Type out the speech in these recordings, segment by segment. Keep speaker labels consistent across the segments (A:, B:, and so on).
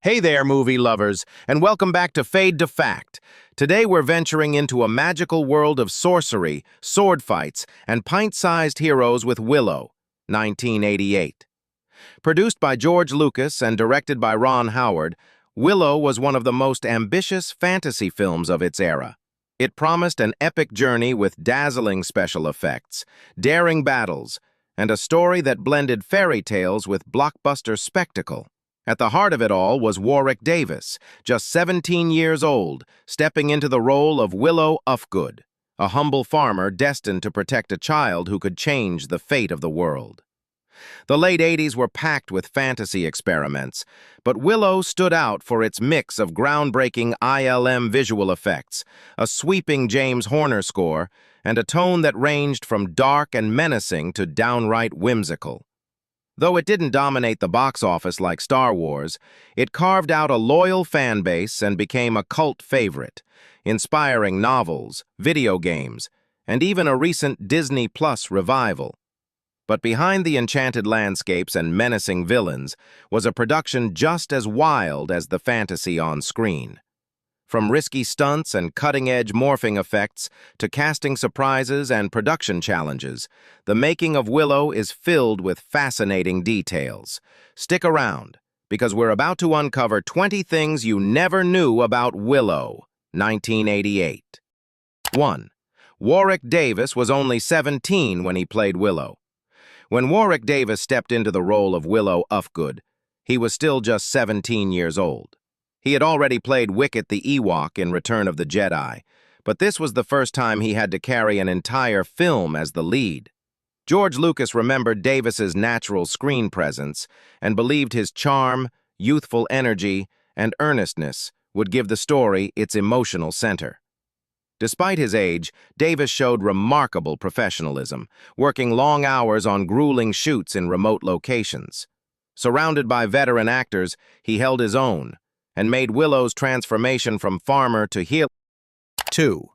A: Hey there, movie lovers, and welcome back to Fade to Fact. Today we're venturing into a magical world of sorcery, sword fights, and pint-sized heroes with Willow, 1988. Produced by George Lucas and directed by Ron Howard, Willow was one of the most ambitious fantasy films of its era. It promised an epic journey with dazzling special effects, daring battles, and a story that blended fairy tales with blockbuster spectacle. At the heart of it all was Warwick Davis, just 17 years old, stepping into the role of Willow Ufgood, a humble farmer destined to protect a child who could change the fate of the world. The late 80s were packed with fantasy experiments, but Willow stood out for its mix of groundbreaking ILM visual effects, a sweeping James Horner score, and a tone that ranged from dark and menacing to downright whimsical. Though it didn't dominate the box office like Star Wars, it carved out a loyal fan base and became a cult favorite, inspiring novels, video games, and even a recent Disney Plus revival. But behind the enchanted landscapes and menacing villains was a production just as wild as the fantasy on screen. From risky stunts and cutting-edge morphing effects to casting surprises and production challenges, the making of Willow is filled with fascinating details. Stick around, because we're about to uncover 20 things you never knew about Willow, 1988. 1. Warwick Davis was only 17 when he played Willow. When Warwick Davis stepped into the role of Willow Ufgood, he was still just 17 years old. He had already played Wicket the Ewok in Return of the Jedi, but this was the first time he had to carry an entire film as the lead. George Lucas remembered Davis's natural screen presence and believed his charm, youthful energy, and earnestness would give the story its emotional center. Despite his age, Davis showed remarkable professionalism, working long hours on grueling shoots in remote locations. Surrounded by veteran actors, he held his own, and made Willow's transformation from farmer to hero. 2.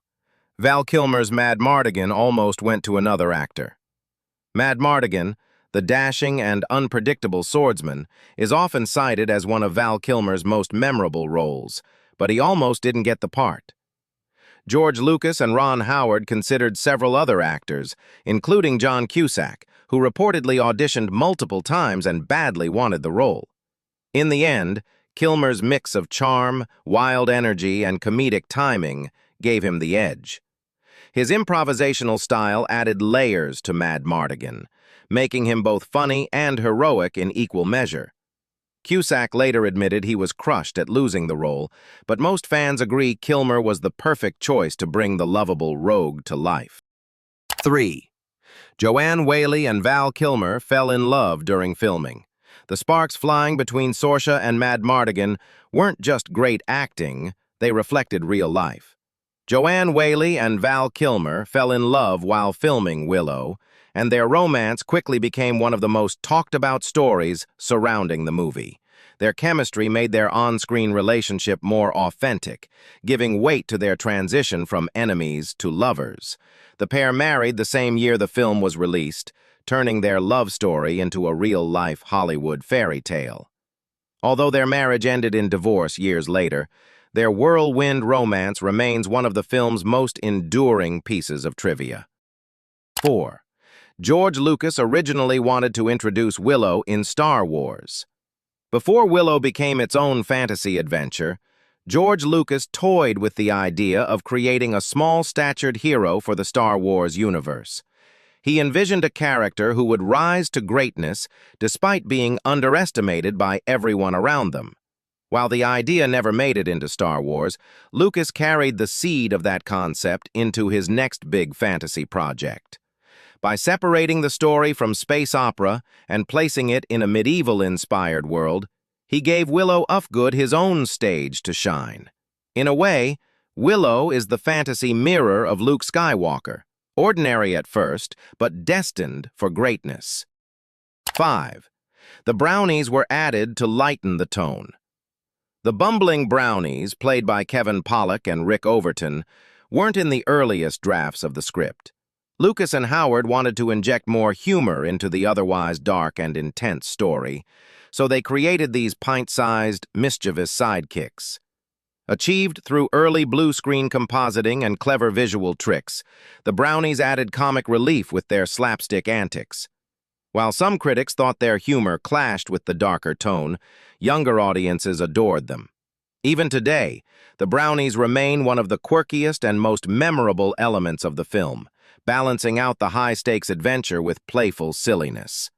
A: Val Kilmer's Madmartigan almost went to another actor. Madmartigan, the dashing and unpredictable swordsman, is often cited as one of Val Kilmer's most memorable roles, but he almost didn't get the part. George Lucas and Ron Howard considered several other actors, including John Cusack, who reportedly auditioned multiple times and badly wanted the role. In the end, Kilmer's mix of charm, wild energy, and comedic timing gave him the edge. His improvisational style added layers to Madmartigan, making him both funny and heroic in equal measure. Cusack later admitted he was crushed at losing the role, but most fans agree Kilmer was the perfect choice to bring the lovable rogue to life. 3. Joanne Whaley and Val Kilmer fell in love during filming. The sparks flying between Saoirse and Madmartigan weren't just great acting, they reflected real life. Joanne Whaley and Val Kilmer fell in love while filming Willow, and their romance quickly became one of the most talked-about stories surrounding the movie. Their chemistry made their on-screen relationship more authentic, giving weight to their transition from enemies to lovers. The pair married the same year the film was released, turning their love story into a real-life Hollywood fairy tale. Although their marriage ended in divorce years later, their whirlwind romance remains one of the film's most enduring pieces of trivia. 4. George Lucas originally wanted to introduce Willow in Star Wars. Before Willow became its own fantasy adventure, George Lucas toyed with the idea of creating a small-statured hero for the Star Wars universe. He envisioned a character who would rise to greatness despite being underestimated by everyone around them. While the idea never made it into Star Wars, Lucas carried the seed of that concept into his next big fantasy project. By separating the story from space opera and placing it in a medieval-inspired world, he gave Willow Ufgood his own stage to shine. In a way, Willow is the fantasy mirror of Luke Skywalker. Ordinary at first, but destined for greatness. 5. The brownies were added to lighten the tone. The bumbling brownies, played by Kevin Pollak and Rick Overton, weren't in the earliest drafts of the script. Lucas and Howard wanted to inject more humor into the otherwise dark and intense story, so they created these pint-sized, mischievous sidekicks. Achieved through early blue-screen compositing and clever visual tricks, the Brownies added comic relief with their slapstick antics. While some critics thought their humor clashed with the darker tone, younger audiences adored them. Even today, the Brownies remain one of the quirkiest and most memorable elements of the film, balancing out the high-stakes adventure with playful silliness.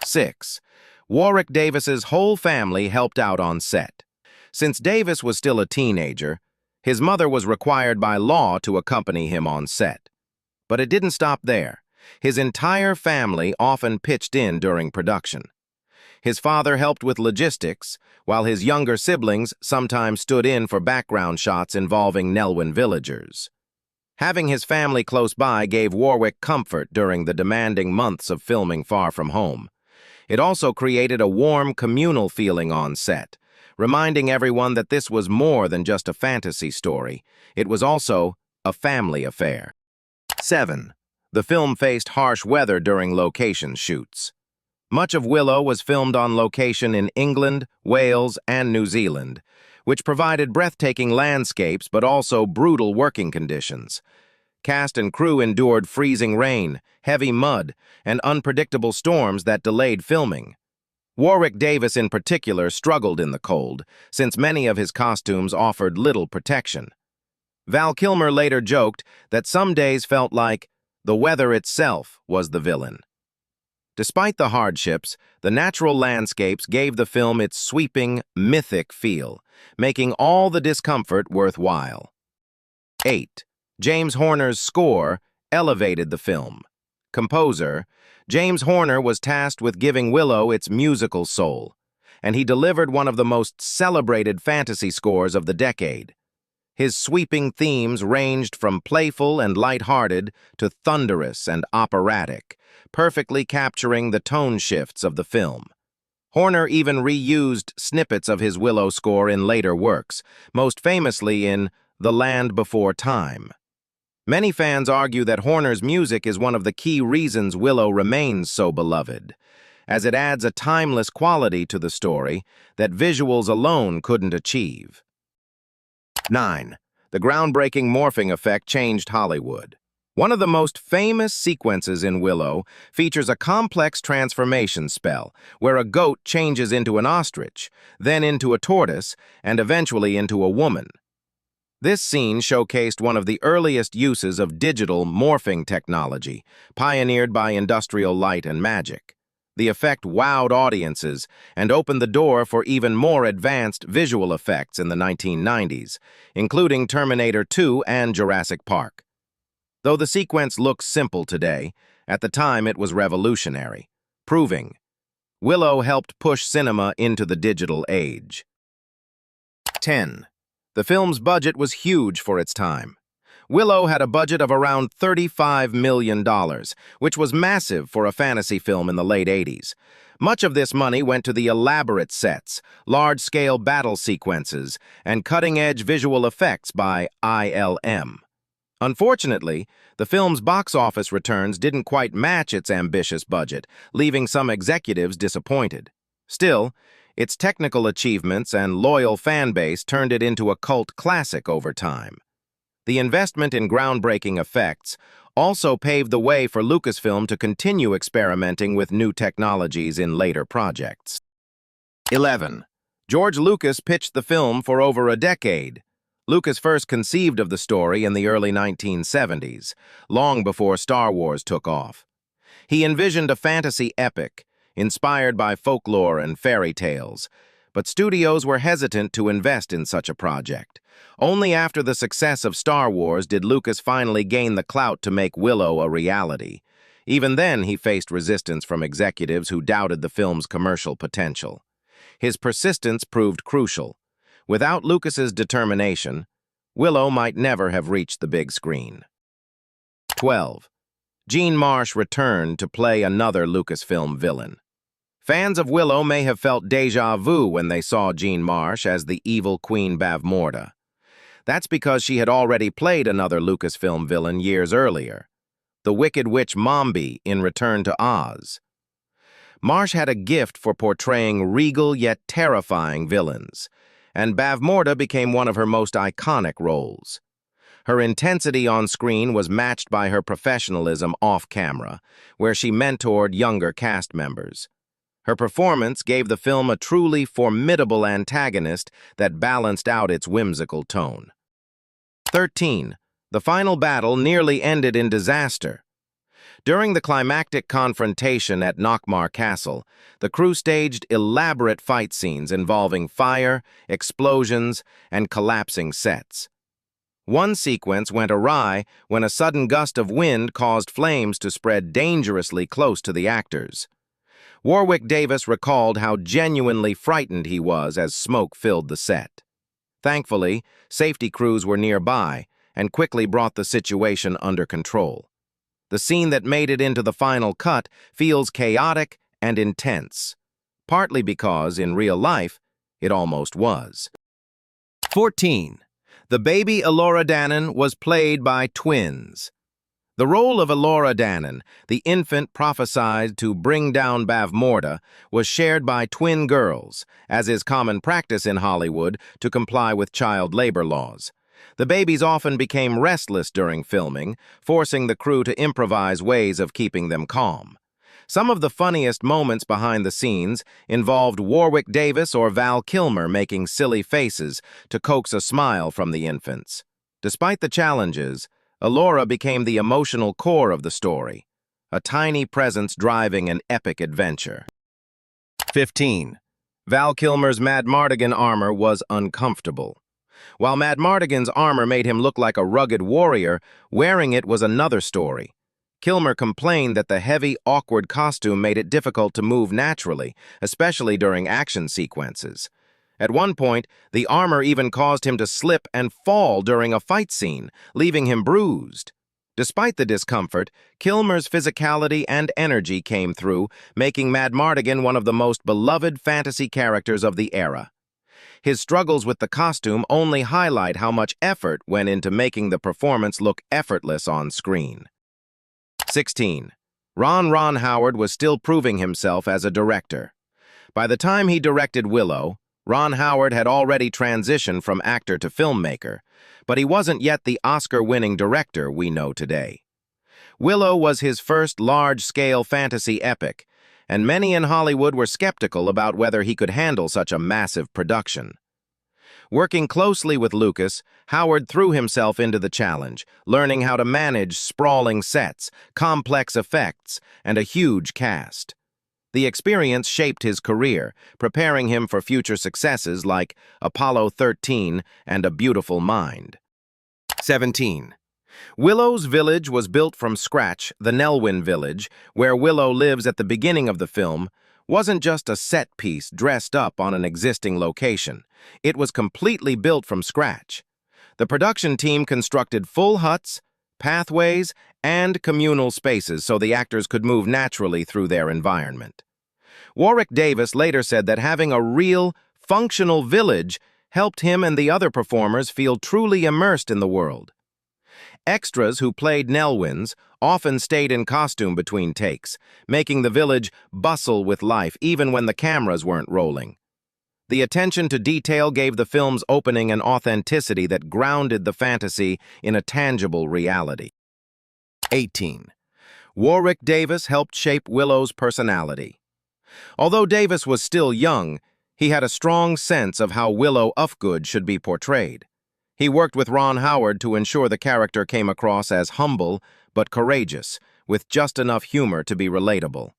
A: 6. Warwick Davis's whole family helped out on set. Since Davis was still a teenager, his mother was required by law to accompany him on set. But it didn't stop there. His entire family often pitched in during production. His father helped with logistics, while his younger siblings sometimes stood in for background shots involving Nelwyn villagers. Having his family close by gave Warwick comfort during the demanding months of filming far from home. It also created a warm, communal feeling on set, reminding everyone that this was more than just a fantasy story. It was also a family affair. 7. The film faced harsh weather during location shoots. Much of Willow was filmed on location in England, Wales, and New Zealand, which provided breathtaking landscapes but also brutal working conditions. Cast and crew endured freezing rain, heavy mud, and unpredictable storms that delayed filming. Warwick Davis in particular struggled in the cold, since many of his costumes offered little protection. Val Kilmer later joked that some days felt like the weather itself was the villain. Despite the hardships, the natural landscapes gave the film its sweeping, mythic feel, making all the discomfort worthwhile. 8. James Horner's score elevated the film. Composer, James Horner was tasked with giving Willow its musical soul, and he delivered one of the most celebrated fantasy scores of the decade. His sweeping themes ranged from playful and light-hearted to thunderous and operatic, perfectly capturing the tone shifts of the film. Horner even reused snippets of his Willow score in later works, most famously in The Land Before Time. Many fans argue that Horner's music is one of the key reasons Willow remains so beloved, as it adds a timeless quality to the story that visuals alone couldn't achieve. 9. The groundbreaking morphing effect changed Hollywood. One of the most famous sequences in Willow features a complex transformation spell where a goat changes into an ostrich, then into a tortoise, and eventually into a woman. This scene showcased one of the earliest uses of digital morphing technology, pioneered by Industrial Light and Magic. The effect wowed audiences and opened the door for even more advanced visual effects in the 1990s, including Terminator 2 and Jurassic Park. Though the sequence looks simple today, at the time it was revolutionary, proving Willow helped push cinema into the digital age. 10. The film's budget was huge for its time. Willow had a budget of around $35 million, which was massive for a fantasy film in the late 80s. Much of this money went to the elaborate sets, large-scale battle sequences, and cutting-edge visual effects by ILM. Unfortunately, the film's box office returns didn't quite match its ambitious budget, leaving some executives disappointed. Still, its technical achievements and loyal fan base turned it into a cult classic over time. The investment in groundbreaking effects also paved the way for Lucasfilm to continue experimenting with new technologies in later projects. 11. George Lucas pitched the film for over a decade. Lucas first conceived of the story in the early 1970s, long before Star Wars took off. He envisioned a fantasy epic, inspired by folklore and fairy tales, but studios were hesitant to invest in such a project. Only after the success of Star Wars did Lucas finally gain the clout to make Willow a reality. Even then, he faced resistance from executives who doubted the film's commercial potential. His persistence proved crucial. Without Lucas's determination, Willow might never have reached the big screen. 12. Jean Marsh returned to play another Lucasfilm villain. Fans of Willow may have felt déjà vu when they saw Jean Marsh as the evil Queen Bavmorda. That's because she had already played another Lucasfilm villain years earlier, the Wicked Witch Mombi in Return to Oz. Marsh had a gift for portraying regal yet terrifying villains, and Bavmorda became one of her most iconic roles. Her intensity on screen was matched by her professionalism off-camera, where she mentored younger cast members. Her performance gave the film a truly formidable antagonist that balanced out its whimsical tone. 13. The final battle nearly ended in disaster. During the climactic confrontation at Nockmaar Castle, the crew staged elaborate fight scenes involving fire, explosions, and collapsing sets. One sequence went awry when a sudden gust of wind caused flames to spread dangerously close to the actors. Warwick Davis recalled how genuinely frightened he was as smoke filled the set. Thankfully, safety crews were nearby and quickly brought the situation under control. The scene that made it into the final cut feels chaotic and intense, partly because, in real life, it almost was. 14. The baby Elora Danan was played by twins. The role of Elora Danan, the infant prophesied to bring down Bavmorda, was shared by twin girls, as is common practice in Hollywood to comply with child labor laws. The babies often became restless during filming, forcing the crew to improvise ways of keeping them calm. Some of the funniest moments behind the scenes involved Warwick Davis or Val Kilmer making silly faces to coax a smile from the infants. Despite the challenges, Elora became the emotional core of the story, a tiny presence driving an epic adventure. 15. Val Kilmer's Madmartigan armor was uncomfortable. While Madmartigan's armor made him look like a rugged warrior, wearing it was another story. Kilmer complained that the heavy, awkward costume made it difficult to move naturally, especially during action sequences. At one point, the armor even caused him to slip and fall during a fight scene, leaving him bruised. Despite the discomfort, Kilmer's physicality and energy came through, making Madmartigan one of the most beloved fantasy characters of the era. His struggles with the costume only highlight how much effort went into making the performance look effortless on screen. 16. Ron Howard was still proving himself as a director. By the time he directed Willow, Ron Howard had already transitioned from actor to filmmaker, but he wasn't yet the Oscar-winning director we know today. Willow was his first large-scale fantasy epic, and many in Hollywood were skeptical about whether he could handle such a massive production. Working closely with Lucas, Howard threw himself into the challenge, learning how to manage sprawling sets, complex effects, and a huge cast. The experience shaped his career, preparing him for future successes like Apollo 13 and A Beautiful Mind. 17. Willow's village was built from scratch. The Nelwyn village, where Willow lives at the beginning of the film, wasn't just a set piece dressed up on an existing location. It was completely built from scratch. The production team constructed full huts, pathways, and communal spaces so the actors could move naturally through their environment. Warwick Davis later said that having a real, functional village helped him and the other performers feel truly immersed in the world. Extras who played Nelwyns often stayed in costume between takes, making the village bustle with life even when the cameras weren't rolling. The attention to detail gave the film's opening an authenticity that grounded the fantasy in a tangible reality. 18. Warwick Davis helped shape Willow's personality. Although Davis was still young, he had a strong sense of how Willow Ufgood should be portrayed. He worked with Ron Howard to ensure the character came across as humble but courageous, with just enough humor to be relatable.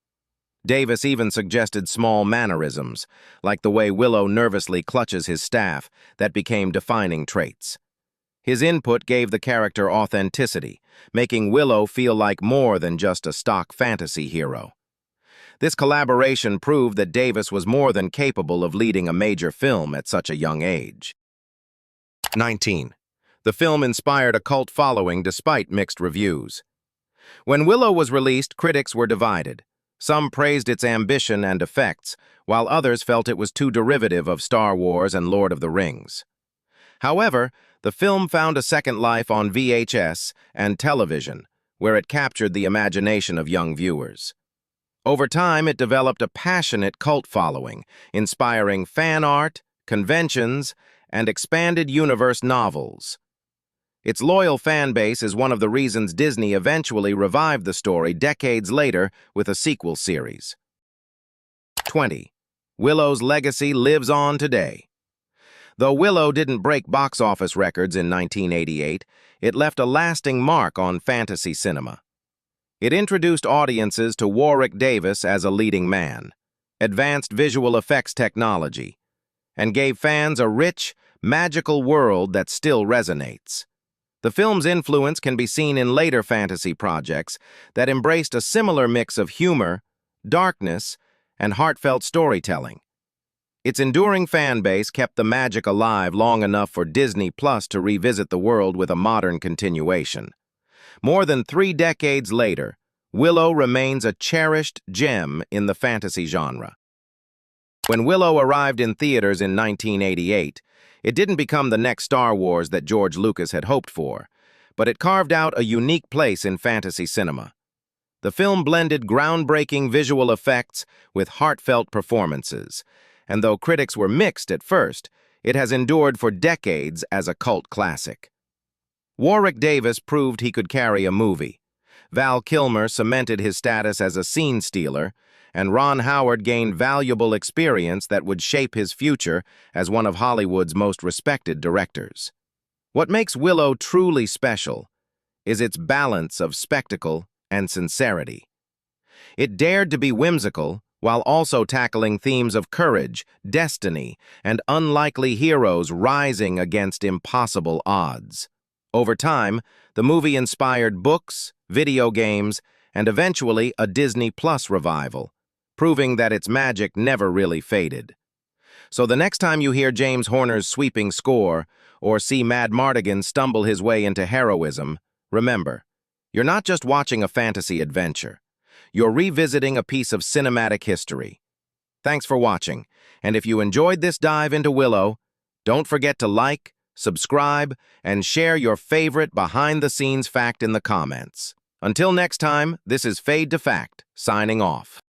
A: Davis even suggested small mannerisms, like the way Willow nervously clutches his staff, that became defining traits. His input gave the character authenticity, making Willow feel like more than just a stock fantasy hero. This collaboration proved that Davis was more than capable of leading a major film at such a young age. 19. The film inspired a cult following despite mixed reviews. When Willow was released, critics were divided. Some praised its ambition and effects, while others felt it was too derivative of Star Wars and Lord of the Rings. However, the film found a second life on VHS and television, where it captured the imagination of young viewers. Over time, it developed a passionate cult following, inspiring fan art, conventions, and expanded universe novels. Its loyal fan base is one of the reasons Disney eventually revived the story decades later with a sequel series. 20. Willow's legacy lives on today. Though Willow didn't break box office records in 1988, it left a lasting mark on fantasy cinema. It introduced audiences to Warwick Davis as a leading man, advanced visual effects technology, and gave fans a rich, magical world that still resonates. The film's influence can be seen in later fantasy projects that embraced a similar mix of humor, darkness, and heartfelt storytelling. Its enduring fan base kept the magic alive long enough for Disney Plus to revisit the world with a modern continuation. More than 3 decades later, Willow remains a cherished gem in the fantasy genre. When Willow arrived in theaters in 1988, it didn't become the next Star Wars that George Lucas had hoped for, but it carved out a unique place in fantasy cinema. The film blended groundbreaking visual effects with heartfelt performances, and though critics were mixed at first, it has endured for decades as a cult classic. Warwick Davis proved he could carry a movie. Val Kilmer cemented his status as a scene stealer, and Ron Howard gained valuable experience that would shape his future as one of Hollywood's most respected directors. What makes Willow truly special is its balance of spectacle and sincerity. It dared to be whimsical while also tackling themes of courage, destiny, and unlikely heroes rising against impossible odds. Over time, the movie inspired books, video games, and eventually a Disney Plus revival, proving that its magic never really faded. So the next time you hear James Horner's sweeping score or see Mad Mardigan stumble his way into heroism, remember, you're not just watching a fantasy adventure. You're revisiting a piece of cinematic history. Thanks for watching, and if you enjoyed this dive into Willow, don't forget to like, subscribe, and share your favorite behind-the-scenes fact in the comments. Until next time, this is Fade to Fact, signing off.